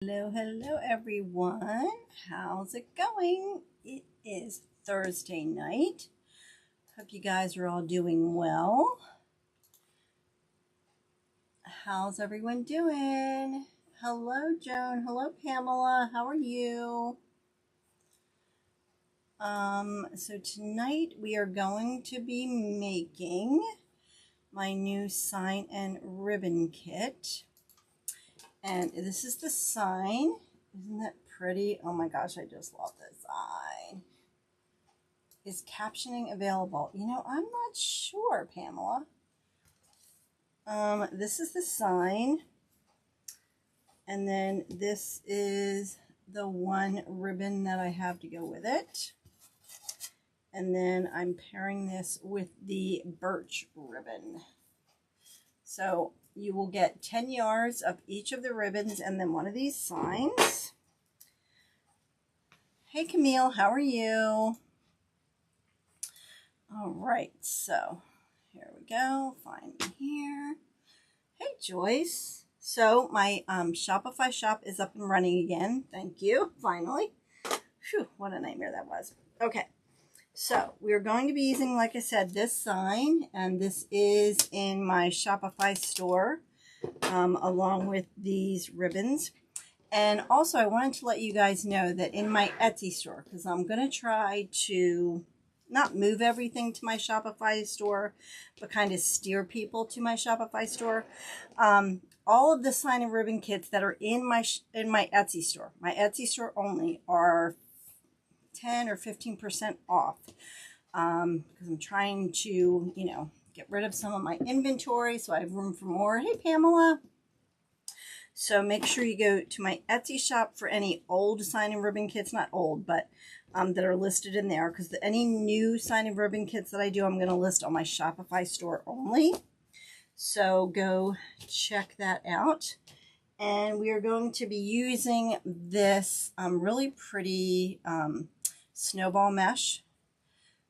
Hello, hello everyone. How's it going? It is Thursday night. Hope you guys are all doing well. How's everyone doing? Hello, Joan. Hello, Pamela. How are you? So tonight we are going to be making my new sign and ribbon kit. And this is the sign. Isn't that pretty? Oh my gosh, I just love this sign. Is captioning available? You know, I'm not sure, Pamela. This is the sign. And then this is the one ribbon that I have to go with it. And then I'm pairing this with the birch ribbon. So you will get 10 yards of each of the ribbons and then one of these signs. Hey Camille, how are you? All right, so here we go. Find me here. Hey Joyce. So my Shopify shop is up and running again. Thank you, finally. Phew, what a nightmare that was. Okay. So we're going to be using, like I said, this sign, and this is in my Shopify store, along with these ribbons. And also I wanted to let you guys know that in my Etsy store, because I'm going to try to not move everything to my Shopify store, but kind of steer people to my Shopify store. All of the sign and ribbon kits that are in my Etsy store only, are 10 or 15% off, because I'm trying to, get rid of some of my inventory so I have room for more. Hey Pamela. So make sure you go to my Etsy shop for any old sign and ribbon kits, not old, but that are listed in there, because any new sign and ribbon kits that I do, I'm going to list on my Shopify store only. So go check that out. And we are going to be using this really pretty Snowball mesh.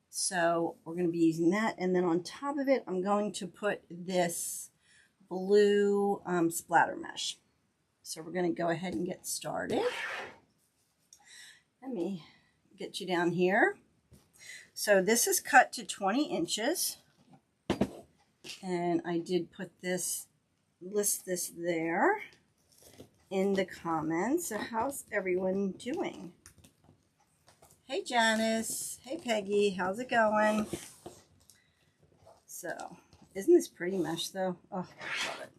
So we're going to be using that, and then on top of it I'm going to put this blue splatter mesh. So we're going to go ahead and get started. Let me get you down here. So this is cut to 20 inches, and I did list this there in the comments. So how's everyone doing? Hey Janice, hey Peggy, how's it going? So, isn't this pretty mesh though? Oh, I love it.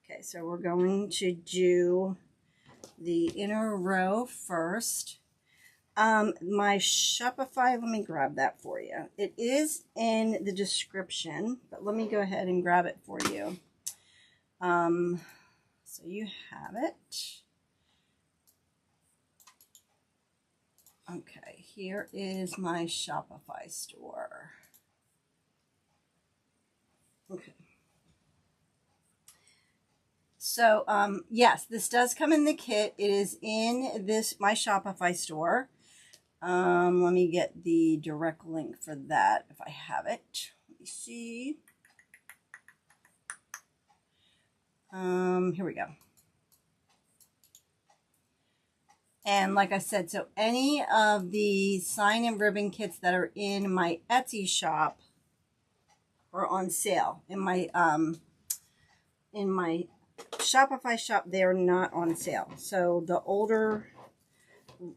Okay, so we're going to do the inner row first. My Shopify, let me grab that for you. It is in the description, but let me go ahead and grab it for you. So you have it. Okay, here is my Shopify store. Okay. So, yes, this does come in the kit. It is in my Shopify store. Let me get the direct link for that if I have it. Let me see. Here we go. And like I said, so any of the sign and ribbon kits that are in my Etsy shop are on sale. In my Shopify shop, they're not on sale. So the older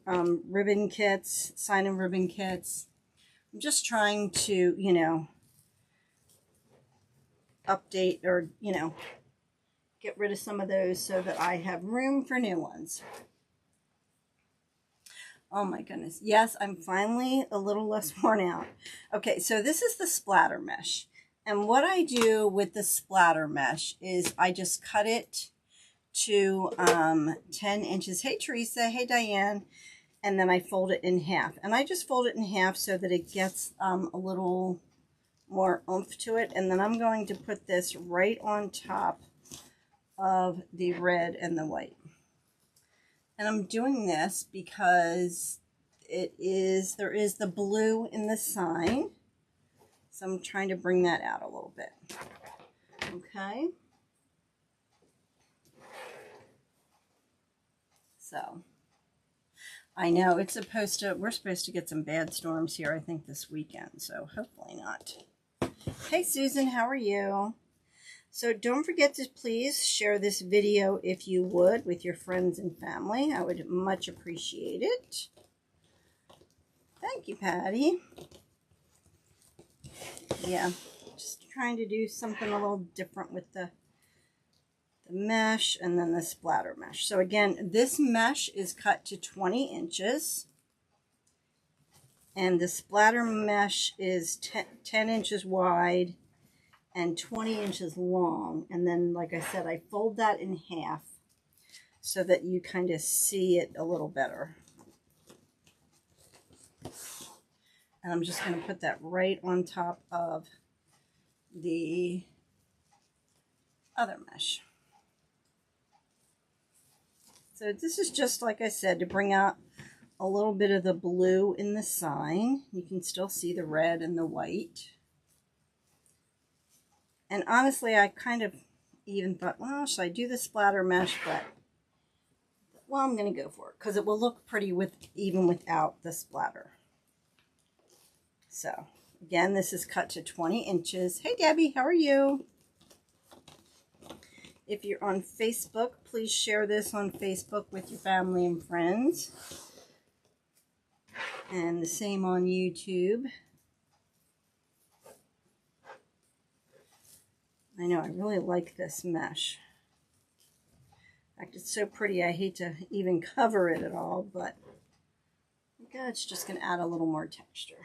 ribbon kits, sign and ribbon kits, I'm just trying to, update or, get rid of some of those so that I have room for new ones. Oh my goodness. Yes, I'm finally a little less worn out. Okay, so this is the splatter mesh. And what I do with the splatter mesh is I just cut it to 10 inches. Hey Teresa, hey Diane. And then I fold it in half. And I just fold it in half so that it gets a little more oomph to it. And then I'm going to put this right on top of the red and the white. And I'm doing this because there is the blue in the sign. So I'm trying to bring that out a little bit. Okay. So I know it's supposed to, we're supposed to get some bad storms here, I think, this weekend. So hopefully not. Hey, Susan, how are you? So don't forget to please share this video if you would with your friends and family. I would much appreciate it. Thank you, Patty. Yeah, just trying to do something a little different with the mesh and then the splatter mesh. So again, this mesh is cut to 20 inches. And the splatter mesh is 10 inches wide and 20 inches long. And then, like I said, I fold that in half so that you kind of see it a little better. And I'm just going to put that right on top of the other mesh. So this is just, like I said, to bring out a little bit of the blue in the sign. You can still see the red and the white. And honestly, I kind of even thought, well, should I do the splatter mesh? But, well, I'm going to go for it because it will look pretty even without the splatter. So, again, this is cut to 20 inches. Hey, Debbie, how are you? If you're on Facebook, please share this on Facebook with your family and friends. And the same on YouTube. I know, I really like this mesh. In fact, it's so pretty, I hate to even cover it at all, but I think it's just going to add a little more texture.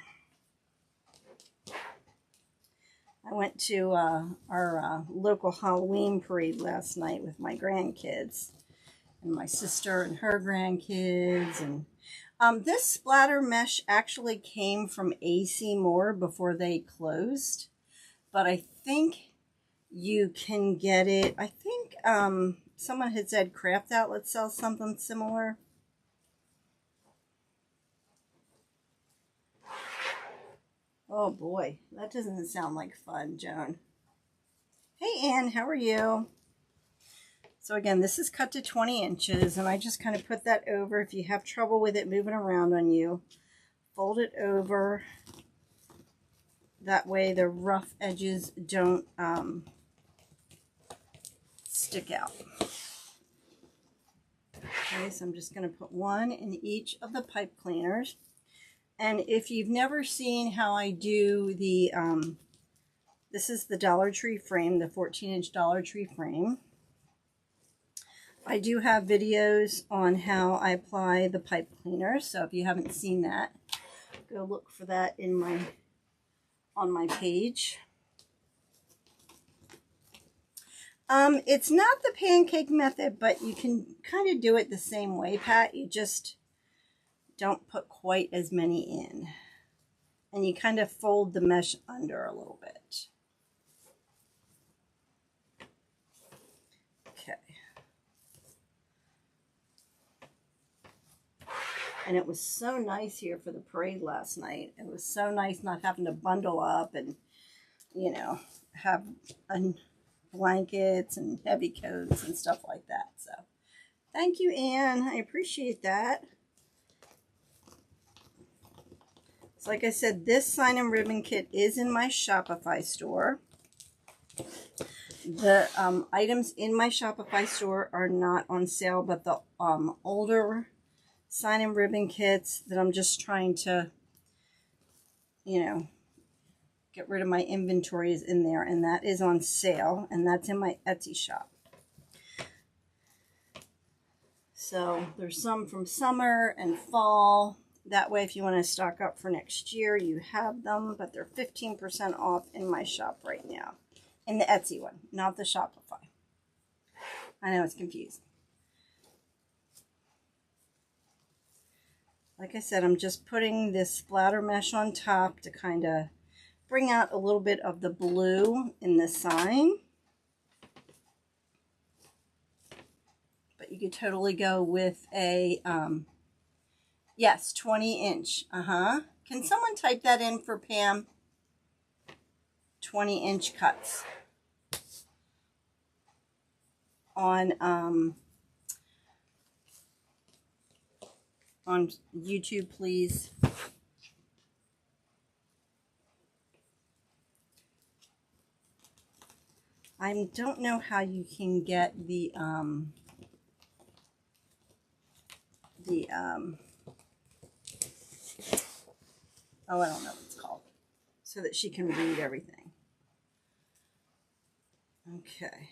I went to our local Halloween parade last night with my grandkids and my sister and her grandkids. And this splatter mesh actually came from AC Moore before they closed, but I think you can get it. I think someone had said Craft Outlet sells something similar. Oh boy, that doesn't sound like fun, Joan. Hey Ann, how are you? So again, this is cut to 20 inches, and I just kind of put that over. If you have trouble with it moving around on you, fold it over. That way the rough edges don't stick out. Okay, so I'm just going to put one in each of the pipe cleaners. And if you've never seen how I do the, this is the Dollar Tree frame, the 14-inch Dollar Tree frame. I do have videos on how I apply the pipe cleaner, so if you haven't seen that, go look for that in on my page. It's not the pancake method, but you can kind of do it the same way, Pat. You just don't put quite as many in. And you kind of fold the mesh under a little bit. Okay. And it was so nice here for the parade last night. It was so nice not having to bundle up and, you know, have blankets and heavy coats and stuff like that. So thank you, Anne. I appreciate that. So like I said, this sign and ribbon kit is in my Shopify store. The items in my Shopify store are not on sale, but the older sign and ribbon kits that I'm just trying to, you know, get rid of my inventory is in there, and that is on sale, and that's in my Etsy shop. So there's some from summer and fall. That way, if you want to stock up for next year, you have them, but they're 15% off in my shop right now. In the Etsy one, not the Shopify. I know it's confusing. Like I said, I'm just putting this splatter mesh on top to kind of bring out a little bit of the blue in the sign. But you could totally go with a, yes, 20-inch. Can someone type that in for Pam? 20-inch cuts. On on YouTube, please. I don't know how you can get the oh, I don't know what it's called, so that she can read everything. Okay.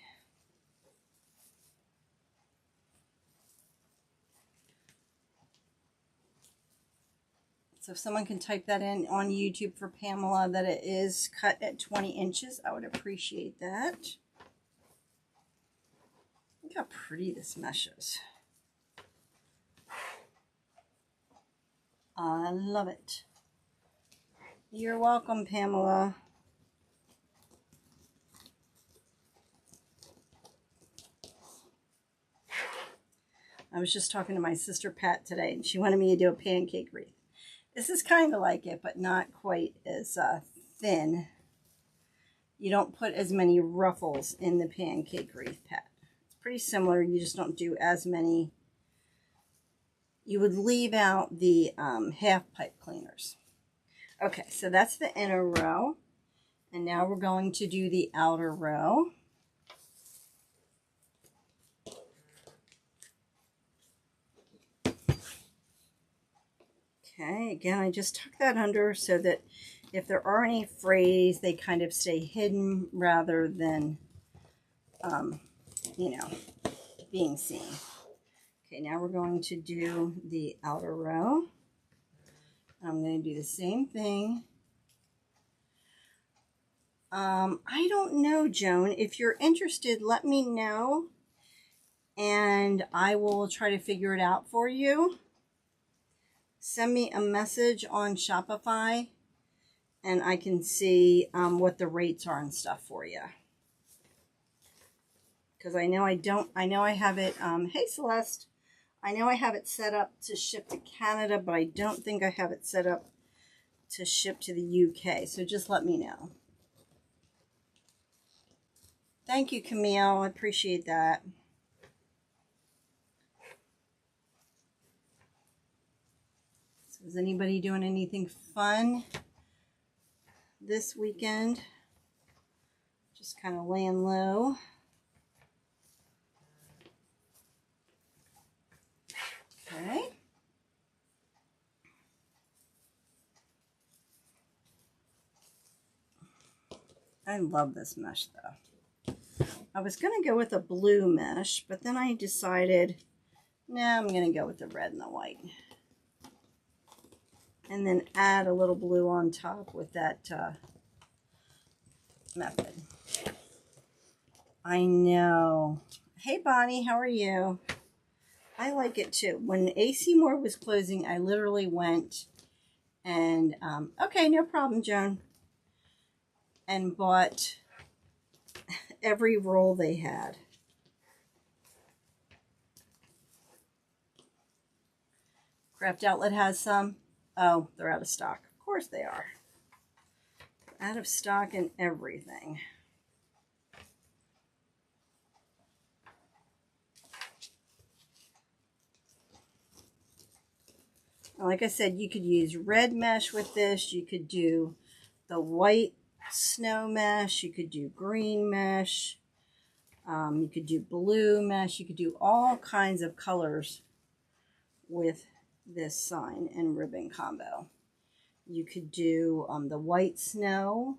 So if someone can type that in on YouTube for Pamela, that it is cut at 20 inches, I would appreciate that. Look how pretty this mesh is. I love it. You're welcome, Pamela. I was just talking to my sister Pat today, and she wanted me to do a pancake wreath. This is kind of like it, but not quite as thin. You don't put as many ruffles in the pancake wreath, Pat. It's pretty similar. You just don't do as many. You would leave out the half pipe cleaners. Okay, so that's the inner row. And now we're going to do the outer row. Okay, again, I just tuck that under so that if there are any frays, they kind of stay hidden rather than, you know, being seen. Okay, now we're going to do the outer row. I'm going to do the same thing. I don't know, Joan. If you're interested, let me know, and I will try to figure it out for you. Send me a message on Shopify, and I can see what the rates are and stuff for you. Because I know I have it, hey Celeste, I know I have it set up to ship to Canada, but I don't think I have it set up to ship to the UK, so just let me know. Thank you, Camille, I appreciate that. Is anybody doing anything fun this weekend? Just kind of laying low. Okay. I love this mesh though. I was going to go with a blue mesh, but then I decided, nah, I'm going to go with the red and the white. And then add a little blue on top with that method. I know. Hey Bonnie, how are you? I like it too. When AC Moore was closing, I literally went and, okay, no problem, Joan. And bought every roll they had. Craft Outlet has some. Oh, they're out of stock. Of course they are. Out of stock in everything. Like I said, you could use red mesh with this. You could do the white snow mesh. You could do green mesh. You could do blue mesh. You could do all kinds of colors with this sign and ribbon combo. You could do the white snow.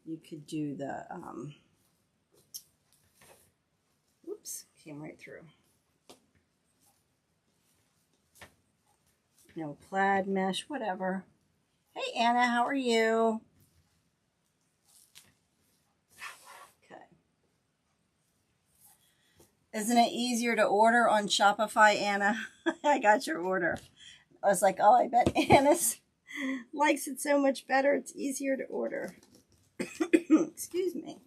You could do the, oops, came right through. You know, plaid mesh, whatever. Hey Anna, how are you? Okay. Isn't it easier to order on Shopify, Anna? I got your order. I was like, oh, I bet Anna likes it so much better. It's easier to order. Excuse me.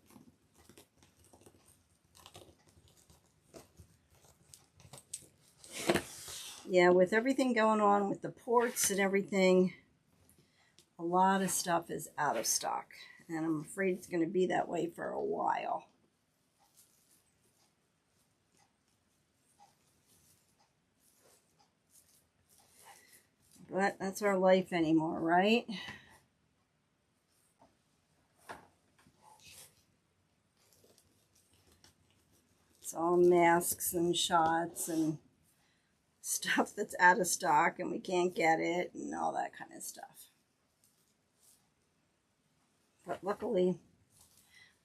Yeah, with everything going on with the ports and everything, a lot of stuff is out of stock. And I'm afraid it's going to be that way for a while. But that's our life anymore, right? It's all masks and shots and stuff that's out of stock and we can't get it and all that kind of stuff. But luckily,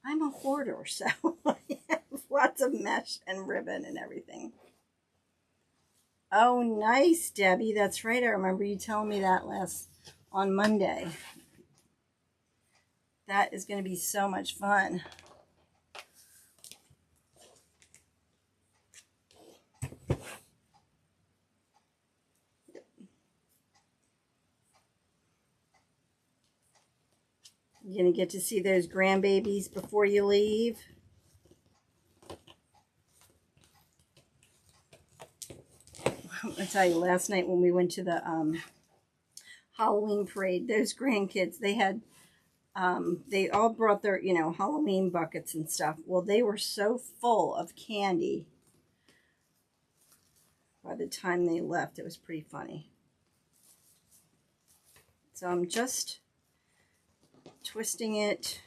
I'm a hoarder, so I have lots of mesh and ribbon and everything. Oh, nice, Debbie. That's right. I remember you telling me that on Monday. That is going to be so much fun. You're going to get to see those grandbabies before you leave. I tell you, last night when we went to the Halloween parade, those grandkids, they had, they all brought their, you know, Halloween buckets and stuff. Well, they were so full of candy by the time they left. It was pretty funny. So I'm just twisting it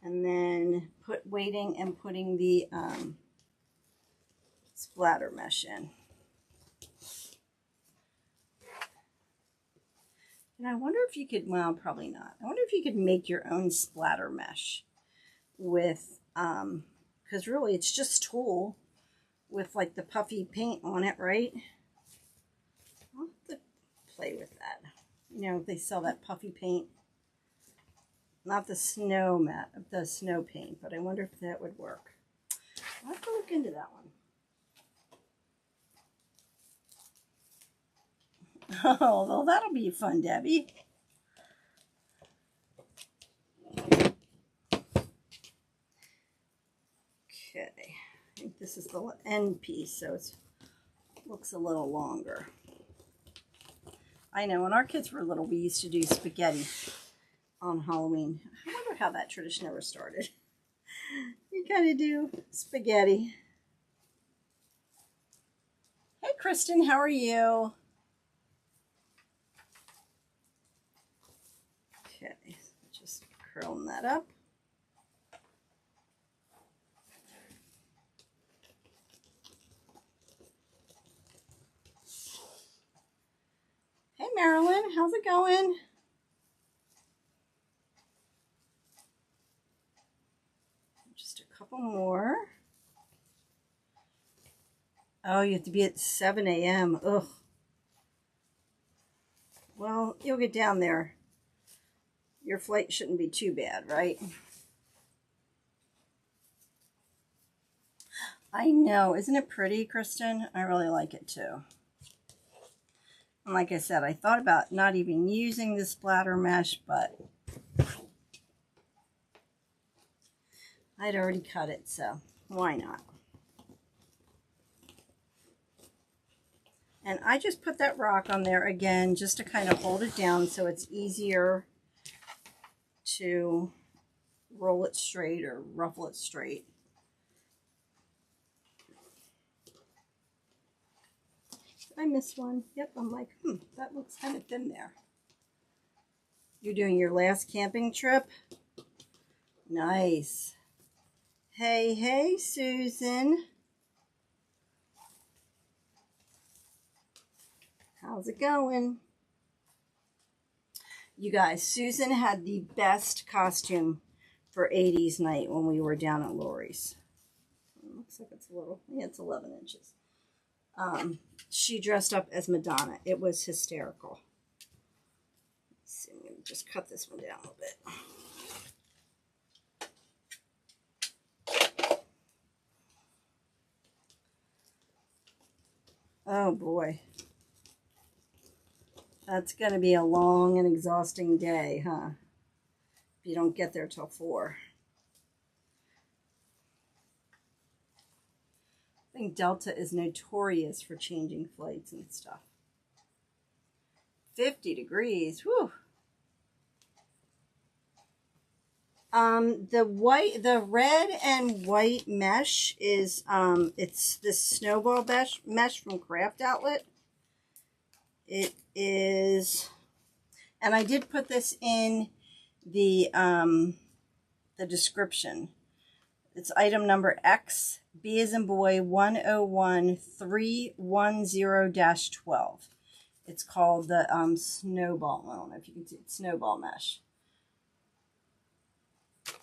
and then waiting and putting the splatter mesh in. And I wonder if you could, well, probably not. I wonder if you could make your own splatter mesh with, because really it's just tulle with like the puffy paint on it, right? I'll have to play with that. You know, they sell that puffy paint. Not the snow mat, the snow paint, but I wonder if that would work. I'll have to look into that one. Oh, well, that'll be fun, Debbie. Okay. I think this is the end piece, so it looks a little longer. I know, when our kids were little, we used to do spaghetti on Halloween. I wonder how that tradition ever started. You kind of do spaghetti. Hey, Kristen, how are you? Okay, just curling that up. Hey, Marilyn, how's it going? Just a couple more. Oh, you have to be at 7 a.m. Ugh. Well, you'll get down there. Your flight shouldn't be too bad, right? I know. Isn't it pretty, Kristen? I really like it too. And like I said, I thought about not even using the splatter mesh, but I'd already cut it, so why not? And I just put that rock on there again just to kind of hold it down so it's easier to roll it straight or ruffle it straight. Did I miss one? Yep, I'm like, that looks kind of thin there. You're doing your last camping trip? Nice. Hey, hey, Susan. How's it going? You guys, Susan had the best costume for 80s night when we were down at Lori's. It looks like it's a little, yeah, it's 11 inches. She dressed up as Madonna. It was hysterical. Let's see, I'm going to just cut this one down a little bit. Oh boy. That's going to be a long and exhausting day, huh? If you don't get there till 4. I think Delta is notorious for changing flights and stuff. 50 degrees, whew. The red and white mesh is, it's this Snowball mesh from Craft Outlet. It is, and I did put this in the description. It's item number X, B as in boy, 101310-12. It's called the Snowball. I don't know if you can see it. Snowball Mesh.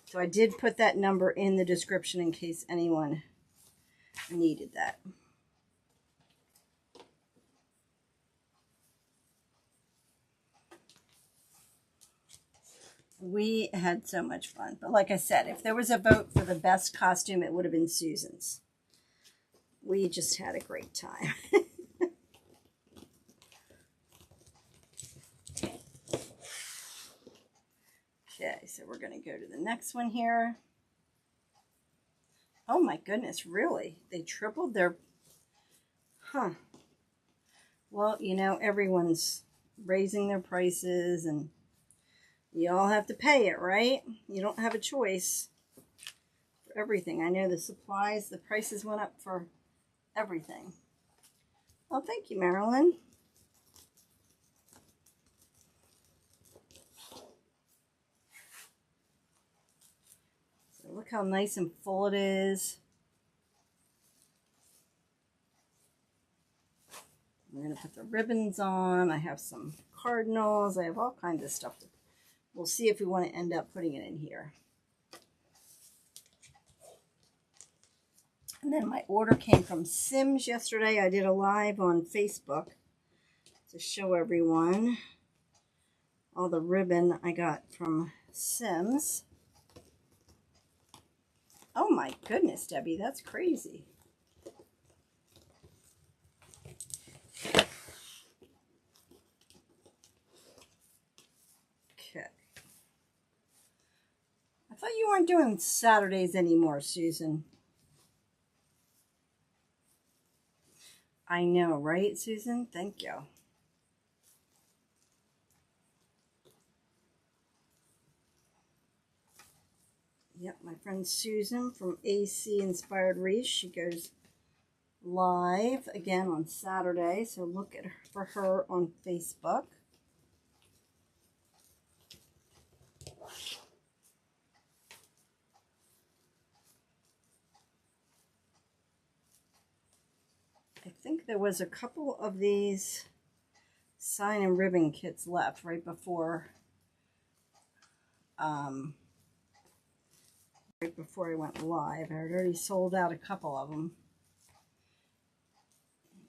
So I did put that number in the description in case anyone needed that. We had so much fun. But like I said, if there was a vote for the best costume, it would have been Susan's. We just had a great time. Okay, so we're going to go to the next one here. Oh my goodness, really? They tripled their... Huh. Well, you know, everyone's raising their prices and you all have to pay it, right? You don't have a choice for everything. I know the supplies, the prices went up for everything. Well, thank you, Marilyn. So look how nice and full it is. I'm going to put the ribbons on. I have some cardinals. I have all kinds of stuff. We'll see if we want to end up putting it in here. And then my order came from Sims yesterday. I did a live on Facebook to show everyone all the ribbon I got from Sims. Oh my goodness, Debbie, that's crazy. Okay. I thought you weren't doing Saturdays anymore, Susan. I know, right, Susan? Thank you. Yep, my friend Susan from AC Inspired Wreaths, she goes live again on Saturday, so look at her, for her on Facebook. I think there was a couple of these sign and ribbon kits left right before I went live. I had already sold out a couple of them.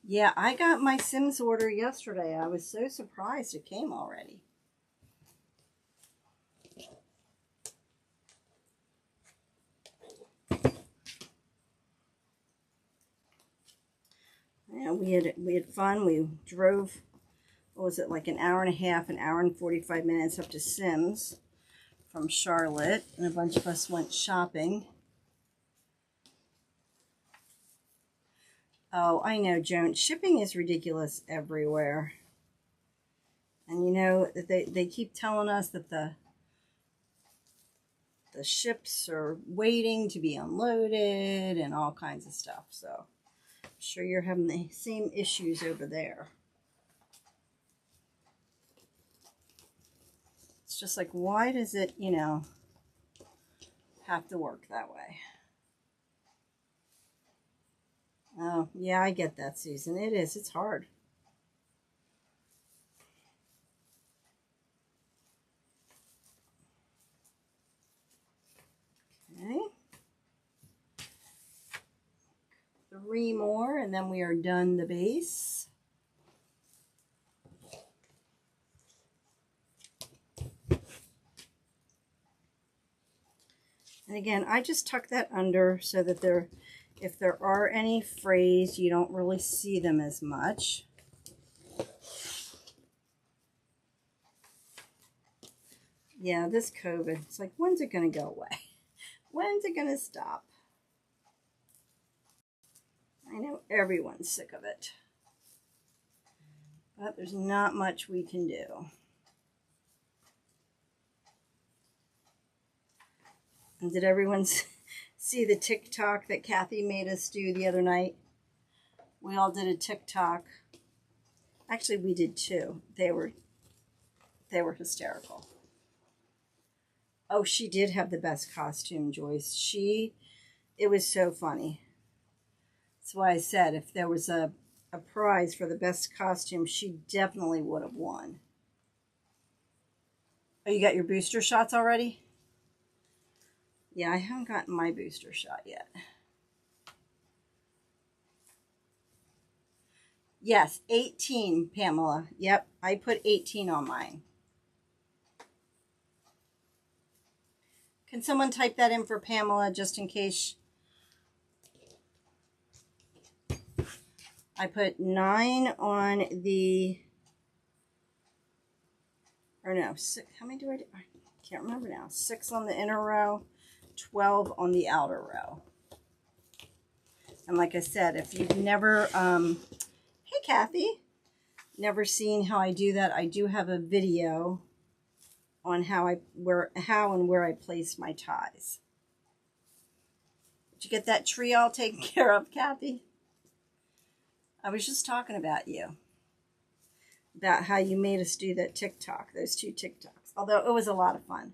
Yeah, I got my Sims order yesterday. I was so surprised it came already. Yeah, we had fun. We drove, what was it, like an hour and a half, an hour and 45 minutes up to Sims from Charlotte, and a bunch of us went shopping. Oh, I know, Joan. Shipping is ridiculous everywhere. And you know, they keep telling us that the ships are waiting to be unloaded and all kinds of stuff. So I'm sure you're having the same issues over there. It's just like, why does it, you know, have to work that way? Oh, yeah, I get that, Susan. It is. It's hard. Okay. 3 more, and then we are done the base. And again, I just tuck that under so that if there are any frays, you don't really see them as much. Yeah, this COVID, it's like, when's it going to go away? When's it going to stop? I know everyone's sick of it. But there's not much we can do. And did everyone see the TikTok that Kathy made us do the other night? We all did a TikTok Actually, we did too. They were hysterical. Oh, she did have the best costume, Joyce. It was so funny. That's why I said if there was a prize for the best costume, she definitely would have won. Oh, you got your booster shots already? Yeah, I haven't gotten my booster shot yet. Yes, 18, Pamela. Yep, I put 18 on mine. Can someone type that in for Pamela just in case? I put 9 on the, or no, 6, how many do I do? I can't remember now. 6 on the inner row, 12 on the outer row. And like I said, if you've never, hey Kathy, never seen how I do that, I do have a video on how and where I place my ties. Did you get that tree all taken care of, Kathy? I was just talking about you. About how you made us do that TikTok, those 2 TikToks. Although it was a lot of fun.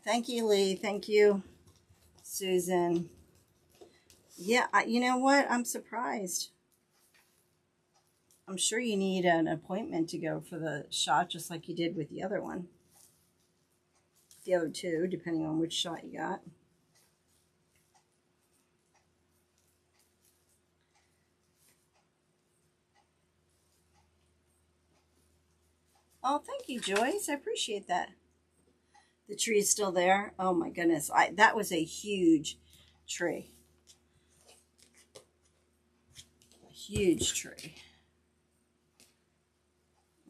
Thank you, Lee. Thank you, Susan. Yeah, you know what? I'm surprised. I'm sure you need an appointment to go for the shot, just like you did with the other one. The other 2, depending on which shot you got. Oh, thank you, Joyce. I appreciate that. The tree is still there. Oh my goodness. That was a huge tree. A huge tree.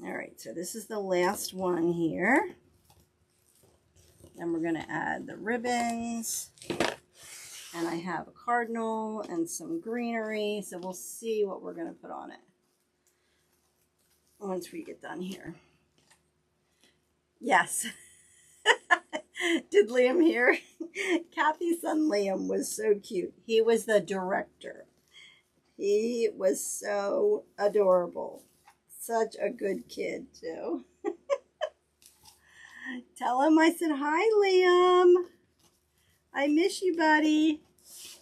All right, so this is the last one here. Then we're going to add the ribbons. And I have a cardinal and some greenery. So we'll see what we're going to put on it once we get done here. Yes. Did Liam hear? Kathy's son Liam was so cute. He was the director. He was so adorable. Such a good kid, too. Tell him I said, hi, Liam. I miss you, buddy.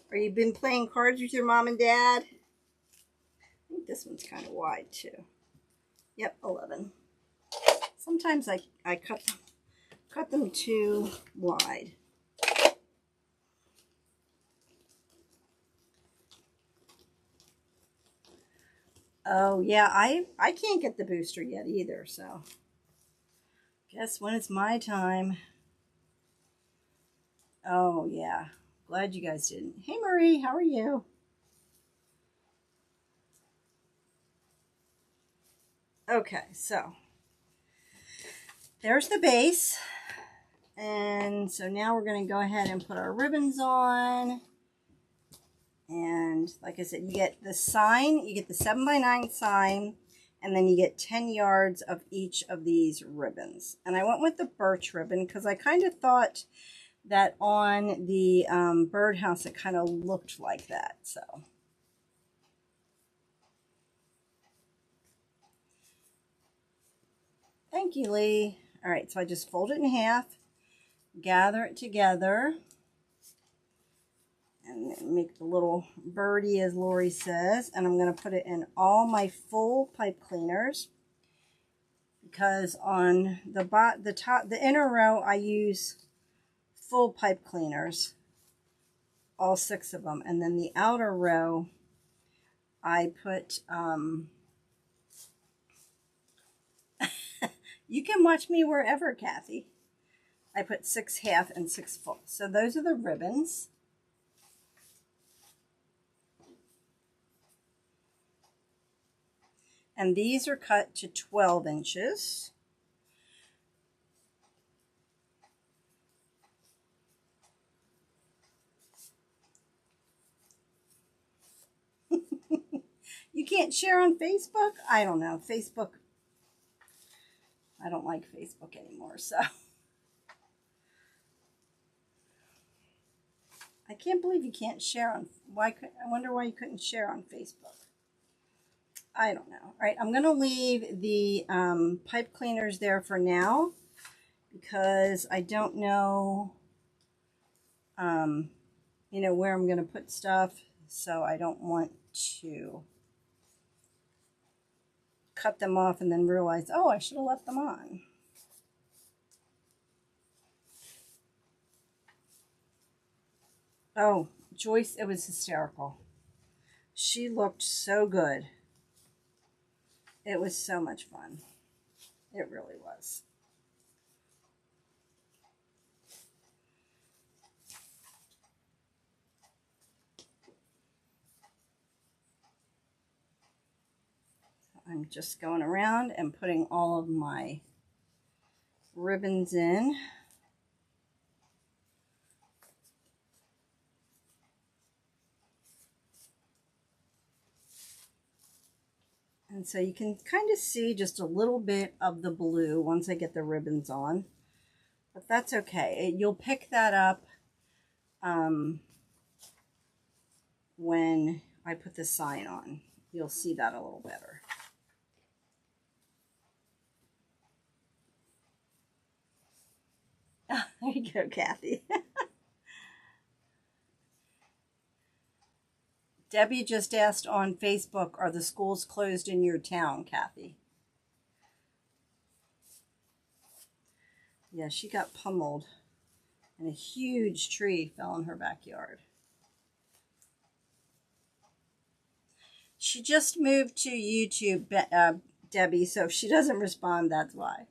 Or you've been playing cards with your mom and dad? I think this one's kind of wide, too. Yep, 11. Sometimes I cut them too wide. Oh, yeah, I can't get the booster yet either, so guess when it's my time. Oh, yeah. Glad you guys didn't. Hey, Marie, how are you? Okay, so there's the base. And so now we're going to go ahead and put our ribbons on. And like I said, you get the sign, you get the 7x9 sign, and then you get 10 yards of each of these ribbons. And I went with the birch ribbon because I kind of thought that on the birdhouse it kind of looked like that. So thank you, Lee. All right, so I just fold it in half, gather it together, and make the little birdie, as Lori says. And I'm going to put it in all my full pipe cleaners because on the inner row, I use full pipe cleaners, all 6 of them. And then the outer row, I put, you can watch me wherever, Kathy. I put 6 half and 6 full. So those are the ribbons. And these are cut to 12 inches. You can't share on Facebook? I don't know. Facebook, I don't like Facebook anymore, so. I can't believe you can't share on, I wonder why you couldn't share on Facebook. I don't know. All right, I'm going to leave the pipe cleaners there for now because I don't know, you know, where I'm going to put stuff. So I don't want to cut them off and then realize, oh, I should have left them on. Oh, Joyce, it was hysterical. She looked so good. It was so much fun. It really was. I'm just going around and putting all of my ribbons in. And so you can kind of see just a little bit of the blue once I get the ribbons on. But that's okay. You'll pick that up when I put the sign on. You'll see that a little better. There you go, Kathy. Debbie just asked on Facebook, are the schools closed in your town, Kathy? Yeah, she got pummeled and a huge tree fell in her backyard. She just moved to YouTube, Debbie, so if she doesn't respond, that's why.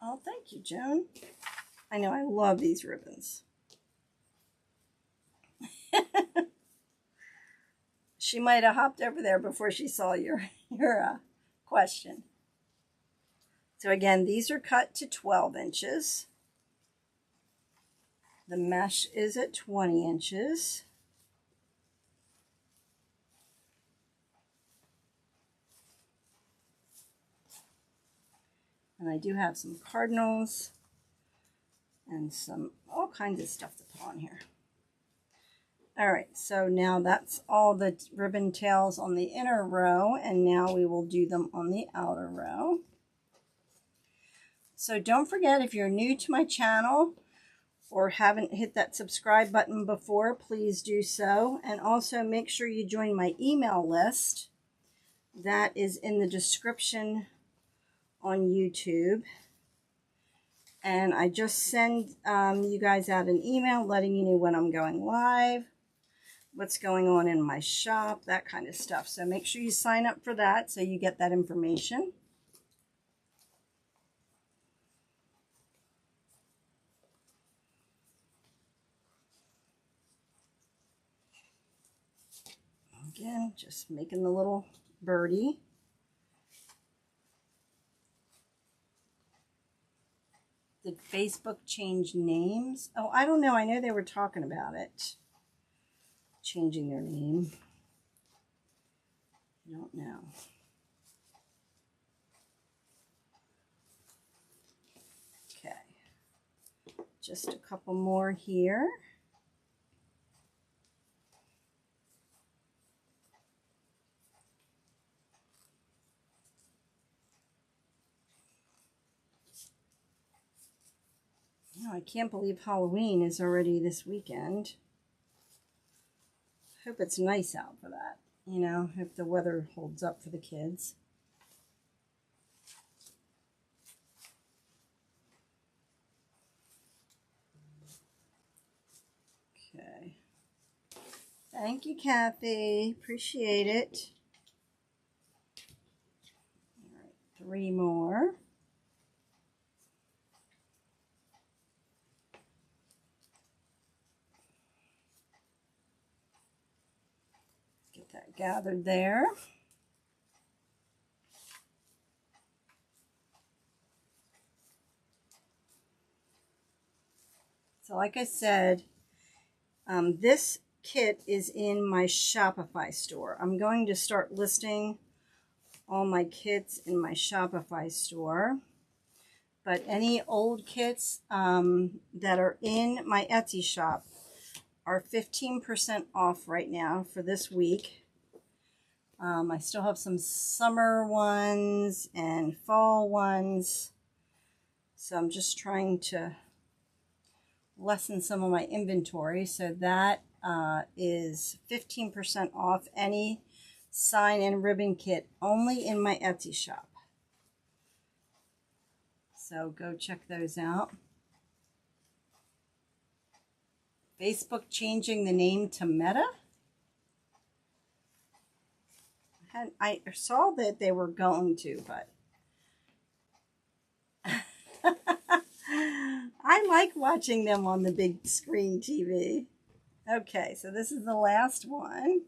Oh, thank you, Joan. I know, I love these ribbons. She might have hopped over there before she saw your question. So again, these are cut to 12 inches. The mesh is at 20 inches. And I do have some cardinals and some all kinds of stuff to put on here. All right, so now that's all the ribbon tails on the inner row, and now we will do them on the outer row. So don't forget, if you're new to my channel or haven't hit that subscribe button before, please do so. And also make sure you join my email list. That is in the description on YouTube. And I just send you guys out an email letting you know when I'm going live, what's going on in my shop, that kind of stuff. So make sure you sign up for that so you get that information. Again, just making the little birdie. Did Facebook change names? Oh, I don't know. I know they were talking about it. Changing their name. I don't know. Okay. Just a couple more here. I can't believe Halloween is already this weekend. Hope it's nice out for that, you know, if the weather holds up for the kids. Okay. Thank you, Kathy. Appreciate it. All right, 3 more. That gathered there. So like I said, this kit is in my Shopify store. I'm going to start listing all my kits in my Shopify store. But any old kits that are in my Etsy shop are 15% off right now for this week. I still have some summer ones and fall ones. So I'm just trying to lessen some of my inventory. So that is 15% off any sign and ribbon kit only in my Etsy shop. So go check those out. Facebook changing the name to Meta. I saw that they were going to, but I like watching them on the big screen TV. Okay, so this is the last one.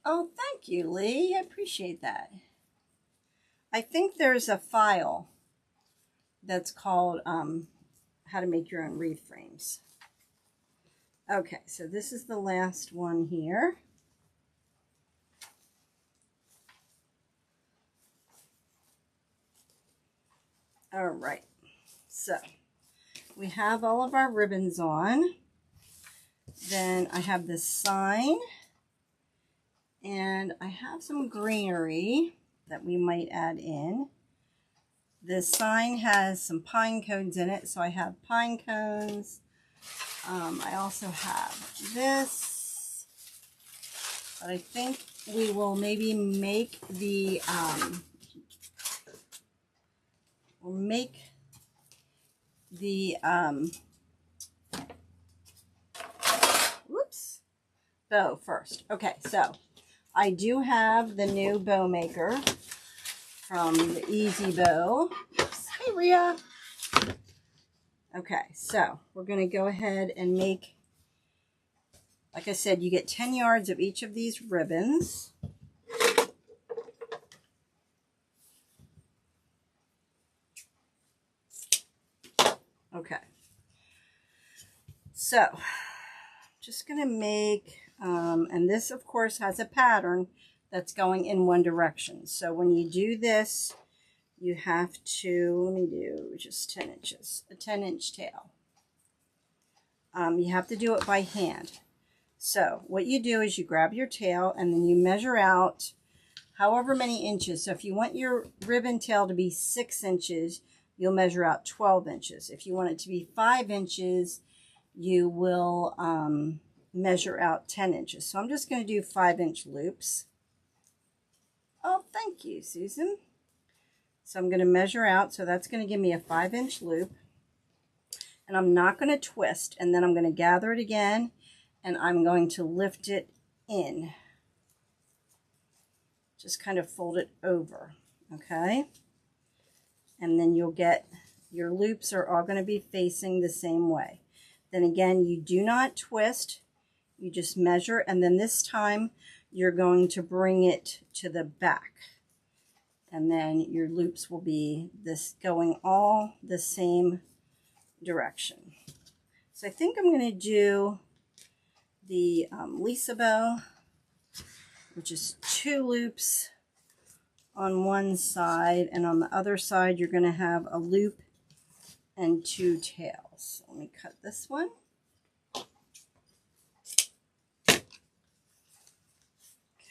Oh, thank you, Lee. I appreciate that. I think there's a file that's called How to Make Your Own Wreath Frames. Okay, so this is the last one here. All right, so we have all of our ribbons on. Then I have this sign, and I have some greenery that we might add in. This sign has some pine cones in it, so I have pine cones. I also have this, but I think we will maybe make the bow first. Okay, so I do have the new bow maker from the Easy Bow. Oops. Hey, Rhea. Okay, so we're going to go ahead and make, like I said, you get 10 yards of each of these ribbons. Okay, so just going to make, and this of course has a pattern that's going in one direction. So when you do this, you have to, let me do just 10 inches, a 10-inch tail. You have to do it by hand. So what you do is you grab your tail and then you measure out however many inches. So if you want your ribbon tail to be 6 inches, you'll measure out 12 inches. If you want it to be 5 inches, you will measure out 10 inches. So I'm just going to do 5-inch loops. Oh, thank you, Susan. So I'm going to measure out, so that's going to give me a 5-inch loop. And I'm not going to twist, and then I'm going to gather it again, and I'm going to lift it in. Just kind of fold it over, okay? And then you'll get, your loops are all going to be facing the same way. Then again, you do not twist, you just measure, and then this time you're going to bring it to the back. And then your loops will be this going all the same direction. So I think I'm going to do the Lisa bow, which is 2 loops on one side, and on the other side you're going to have a loop and 2 tails. Let me cut this one.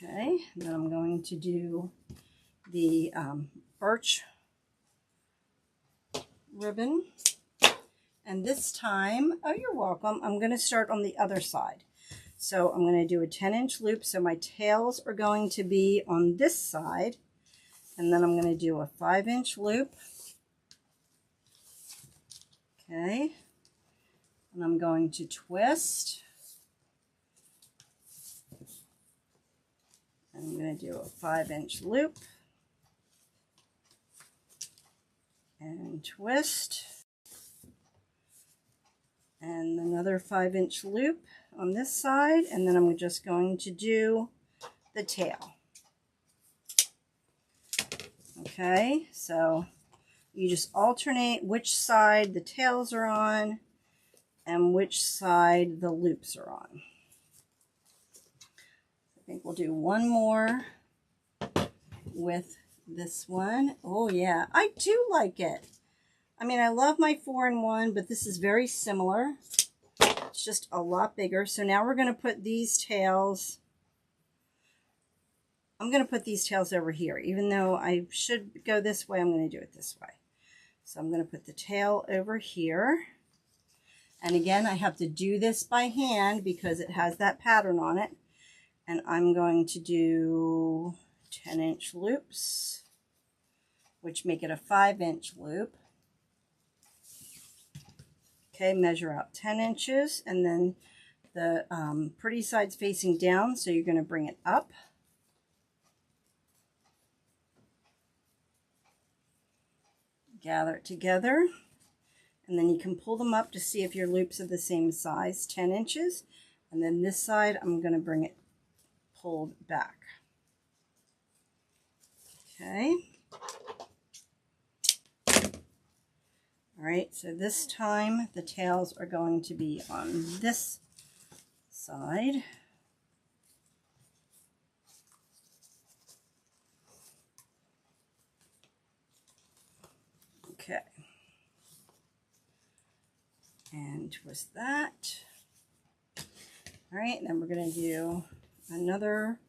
Okay, then I'm going to do the birch ribbon, and this time, oh, you're welcome, I'm going to start on the other side. So I'm going to do a 10-inch loop, so my tails are going to be on this side, and then I'm going to do a 5-inch loop. Okay, and I'm going to twist. I'm going to do a 5-inch loop and twist, and another 5-inch loop on this side, and then I'm just going to do the tail. Okay, so you just alternate which side the tails are on, and which side the loops are on. I think we'll do one more with this one. Oh yeah, I do like it. I mean, I love my 4-in-1, but this is very similar. It's just a lot bigger. So now we're going to put these tails. I'm going to put these tails over here. Even though I should go this way, I'm going to do it this way. So I'm going to put the tail over here. And again, I have to do this by hand because it has that pattern on it. And I'm going to do 10-inch loops, which make it a 5-inch loop. Okay, measure out 10 inches, and then the pretty side's facing down, so you're going to bring it up. Gather it together, and then you can pull them up to see if your loops are the same size, 10 inches. And then this side, I'm going to bring it pulled back. Okay. All right, so this time the tails are going to be on this side. Okay. And twist that. All right, then we're going to do another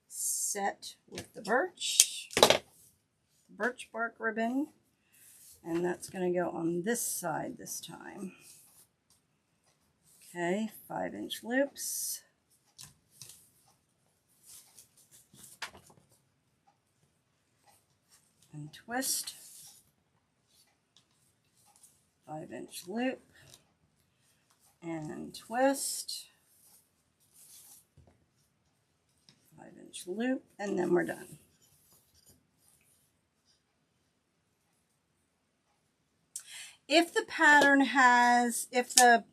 set with the birch bark ribbon. And that's going to go on this side this time. Okay, 5-inch loops. And twist. 5-inch loop. And twist. 5-inch loop. And then we're done. If the pattern has, if the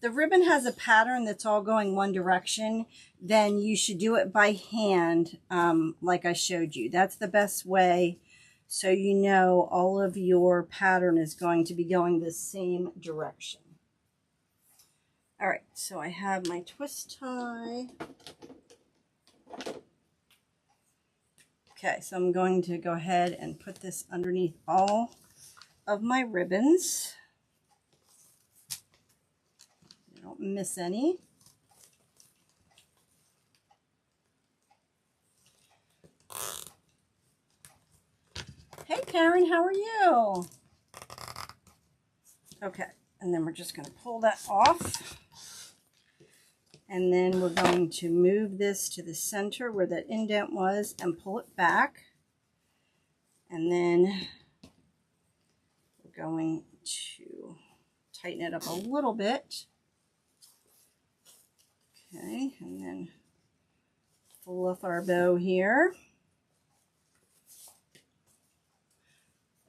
ribbon has a pattern that's all going one direction, then you should do it by hand, like I showed you. That's the best way, so you know all of your pattern is going to be going the same direction. All right, so I have my twist tie. Okay, so I'm going to go ahead and put this underneath all of my ribbons. I don't miss any. Hey Karen, how are you? Okay, and then we're just going to pull that off. And then we're going to move this to the center where that indent was and pull it back. And then going to tighten it up a little bit. Okay, and then fluff our bow here.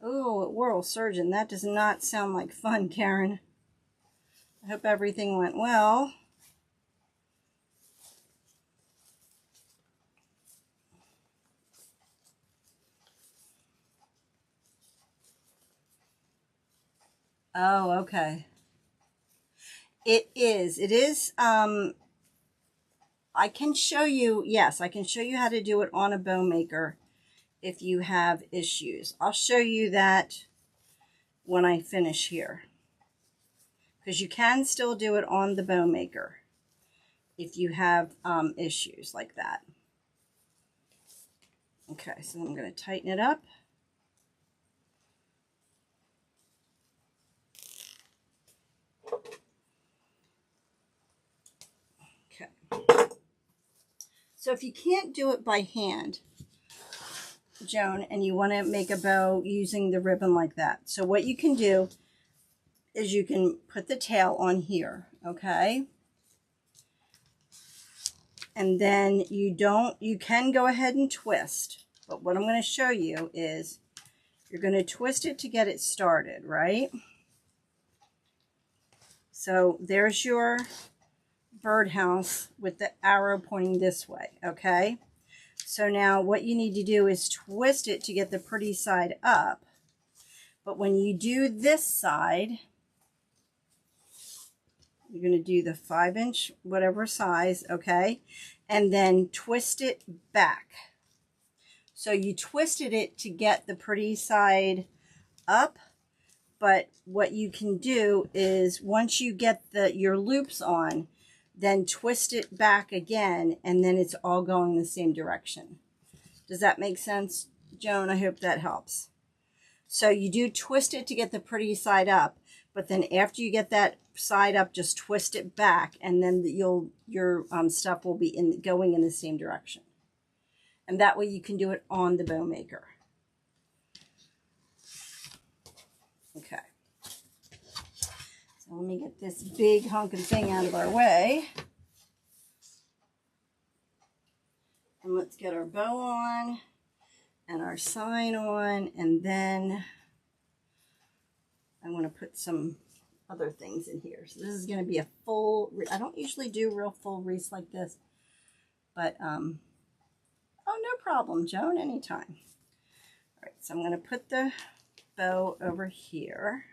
Oh, Whirl Surgeon, that does not sound like fun, Karen. I hope everything went well. Oh, okay. It is. I can show you, yes, I can show you how to do it on a bow maker if you have issues. I'll show you that when I finish here. Because you can still do it on the bow maker if you have issues like that. Okay, so I'm going to tighten it up. So if you can't do it by hand, Joan, and you want to make a bow using the ribbon like that, so what you can do is you can put the tail on here, okay? And then you can go ahead and twist, but what I'm going to show you is you're going to twist it to get it started, right? So there's your birdhouse with the arrow pointing this way, okay? So now what you need to do is twist it to get the pretty side up. But when you do this side, You're going to do the 5-inch, whatever size, okay? And then twist it back. So you twisted it to get the pretty side up, but what you can do is once you get your loops on, then twist it back again, and then it's all going the same direction. Does that make sense, Joan? I hope that helps. So you do twist it to get the pretty side up, but then after you get that side up, just twist it back, and then your stuff will be going in the same direction. And that way you can do it on the bow maker. Okay. So let me get this big hunking thing out of our way. And let's get our bow on and our sign on, and then I want to put some other things in here. So this is going to be a full, I don't usually do real full wreaths like this, but, oh, no problem, Joan, anytime. All right, so I'm going to put the bow over here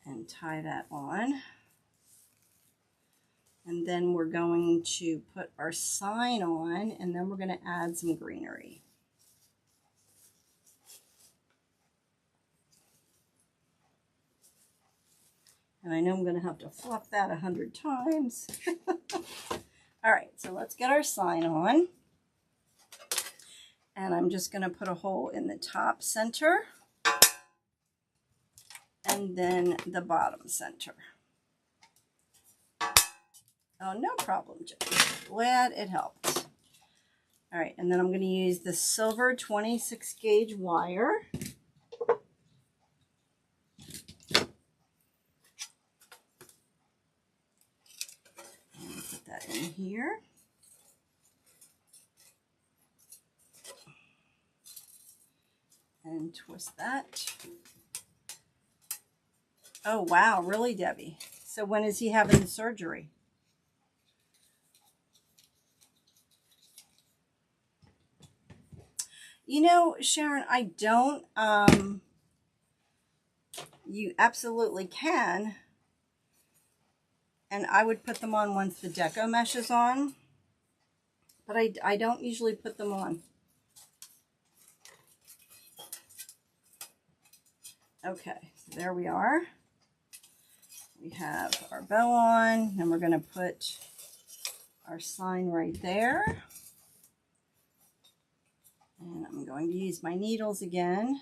and tie that on. And then we're going to put our sign on, and then we're going to add some greenery. And I know I'm going to have to fluff that 100 times. All right, so let's get our sign on. And I'm just going to put a hole in the top center and then the bottom center. Oh, no problem, Jen. Glad it helped. All right, and then I'm going to use the silver 26 gauge wire. And put that in here. And twist that. Oh, wow, really, Debbie? So when is he having the surgery? You know, Sharon, I don't, you absolutely can. And I would put them on once the deco mesh is on. But I don't usually put them on. Okay, so there we are. We have our bow on, and we're going to put our sign right there. And I'm going to use my needles again.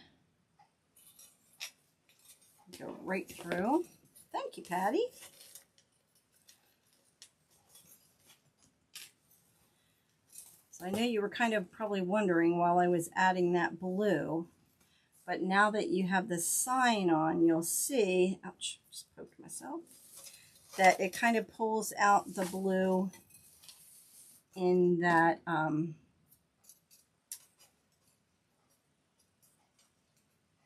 Go right through. Thank you, Patty. So I know you were kind of probably wondering while I was adding that blue, but now that you have the sign on, you'll see, ouch, just poked myself, that it kind of pulls out the blue in that,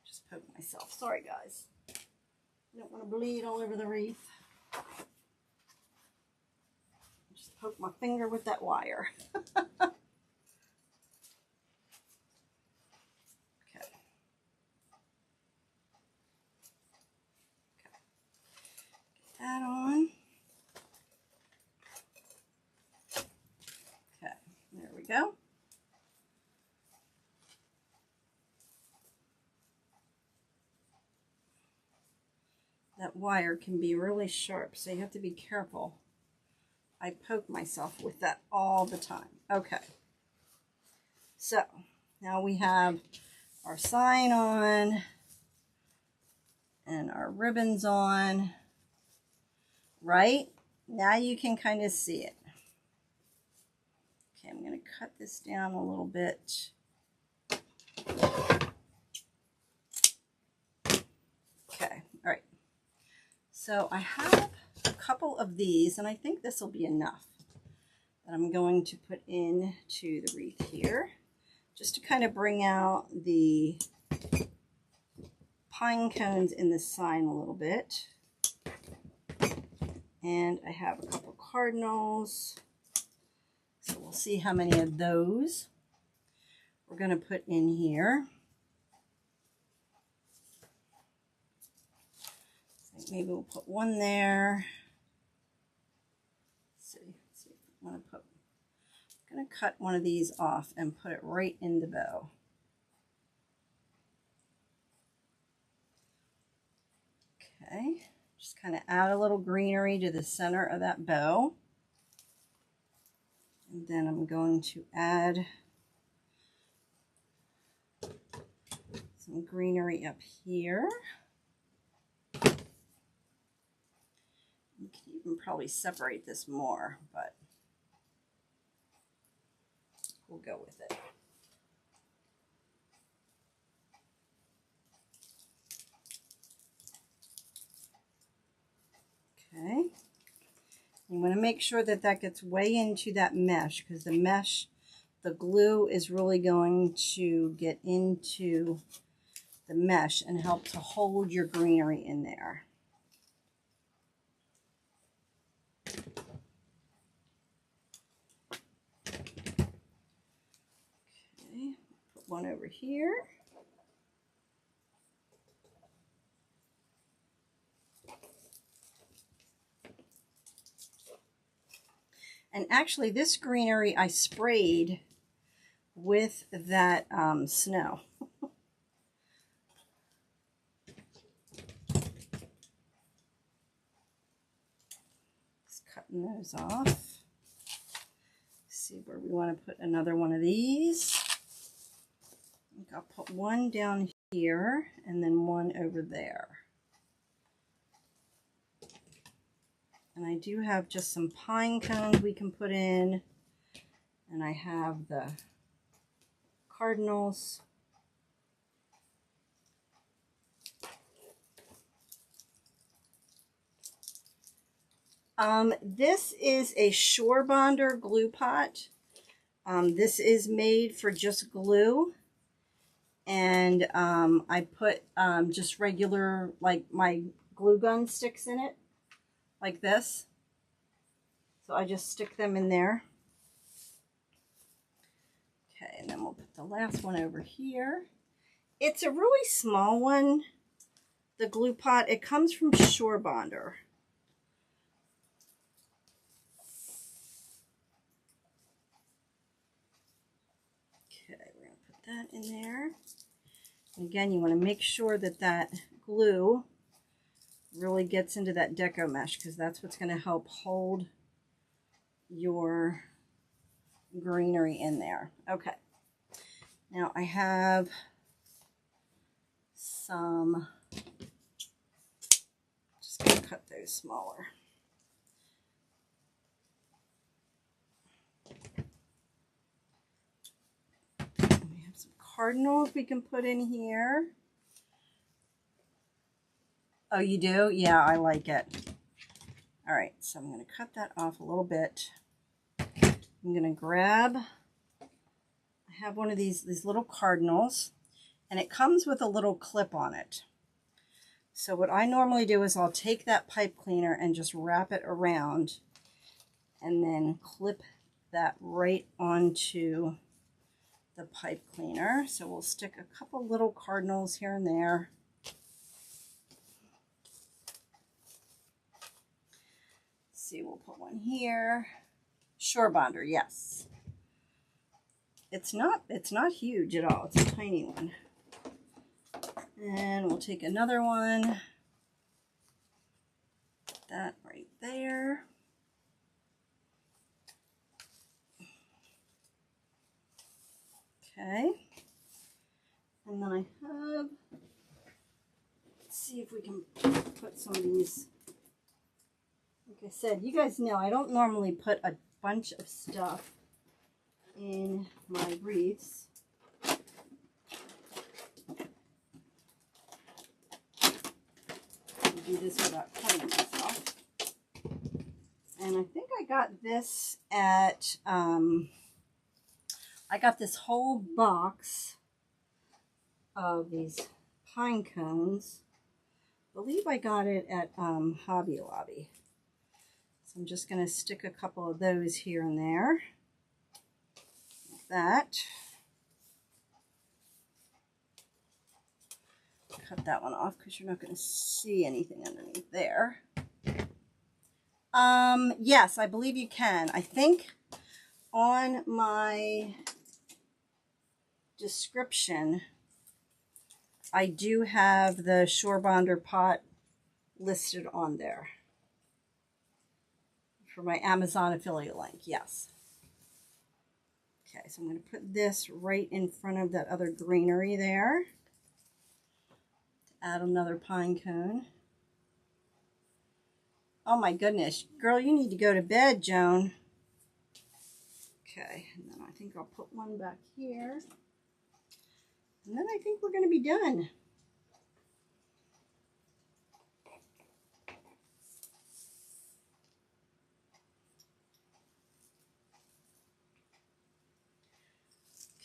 just poked myself. Sorry, guys. I don't want to bleed all over the wreath. Just poke my finger with that wire. That on. Okay, there we go. That wire can be really sharp, so you have to be careful. I poke myself with that all the time. Okay, so now we have our sign on and our ribbons on. Right? Now you can kind of see it. Okay, I'm going to cut this down a little bit. Okay, all right. So I have a couple of these, and I think this will be enough that I'm going to put into the wreath here, just to kind of bring out the pine cones in the sign a little bit. And I have a couple cardinals, so we'll see how many of those we're going to put in here. maybe we'll put one there. Let's see if I want to put, I'm going to cut one of these off and put it right in the bow. Okay, just kind of add a little greenery to the center of that bow. And then I'm going to add some greenery up here. You can even probably separate this more, but we'll go with it. Okay. You want to make sure that that gets way into that mesh, because the mesh, the glue is really going to get into the mesh and help to hold your greenery in there. Okay, put one over here. And actually this greenery I sprayed with that snow. Just cutting those off. See where we want to put another one of these. I think I'll put one down here and then one over there. And I do have just some pine cones we can put in. And I have the Cardinals. This is a Shore Bonder glue pot. This is made for just glue. And I put just regular, like my glue gun sticks in it. Like this. So I just stick them in there. Okay, and then we'll put the last one over here. It's a really small one, the glue pot. It comes from Shore Bonder. Okay, we're going to put that in there. And again, you want to make sure that that glue really gets into that deco mesh, because that's what's going to help hold your greenery in there. Okay, now I have some, just going to cut those smaller. We have some cardinals we can put in here. Oh, you do? Yeah, I like it. All right, so I'm going to cut that off a little bit. I'm going to grab, I have one of these little cardinals, and it comes with a little clip on it. So what I normally do is I'll take that pipe cleaner and just wrap it around and then clip that right onto the pipe cleaner. So we'll stick a couple little cardinals here and there. See, we'll put one here. Shore Bonder, yes. It's not huge at all. It's a tiny one. And we'll take another one. Put that right there. Okay. And then I have, let's see if we can put some of these. Like I said, you guys know I don't normally put a bunch of stuff in my wreaths. I do this without cutting myself. And I think I got this at, I got this whole box of these pine cones. I believe I got it at Hobby Lobby. So I'm just going to stick a couple of those here and there. Like that. Cut that one off because you're not going to see anything underneath there. Yes, I believe you can. I think on my description, I do have the Shore Bonder pot listed on there for my Amazon affiliate link. Yes. Okay, so I'm going to put this right in front of that other greenery there. Add another pine cone. Oh my goodness. Girl, you need to go to bed, Joan. Okay, and then I think I'll put one back here. And then I think we're going to be done.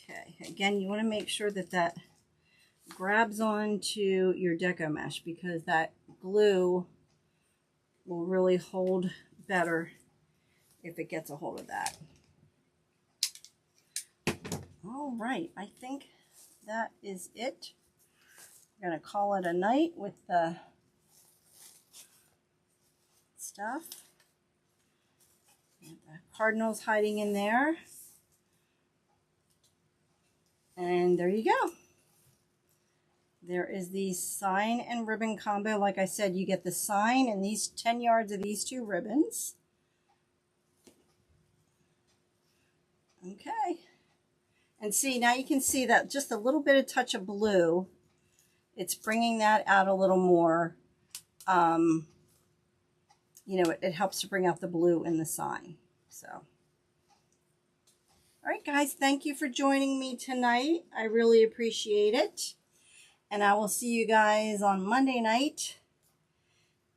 Okay, again, you want to make sure that that grabs onto your deco mesh, because that glue will really hold better if it gets a hold of that. All right, I think that is it. I'm going to call it a night with the stuff. And the Cardinal's hiding in there. And there you go. There is the sign and ribbon combo. Like I said, you get the sign and these 10 yards of these two ribbons. Okay. And see, now you can see that just a little bit of touch of blue, it's bringing that out a little more. You know, it helps to bring out the blue in the sign. So, all right, guys, thank you for joining me tonight. I really appreciate it. And I will see you guys on Monday night.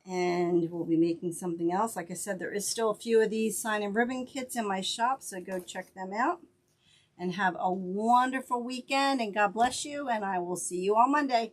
And we'll be making something else. Like I said, there is still a few of these sign and ribbon kits in my shop, so go check them out. And have a wonderful weekend, and God bless you, and I will see you on Monday.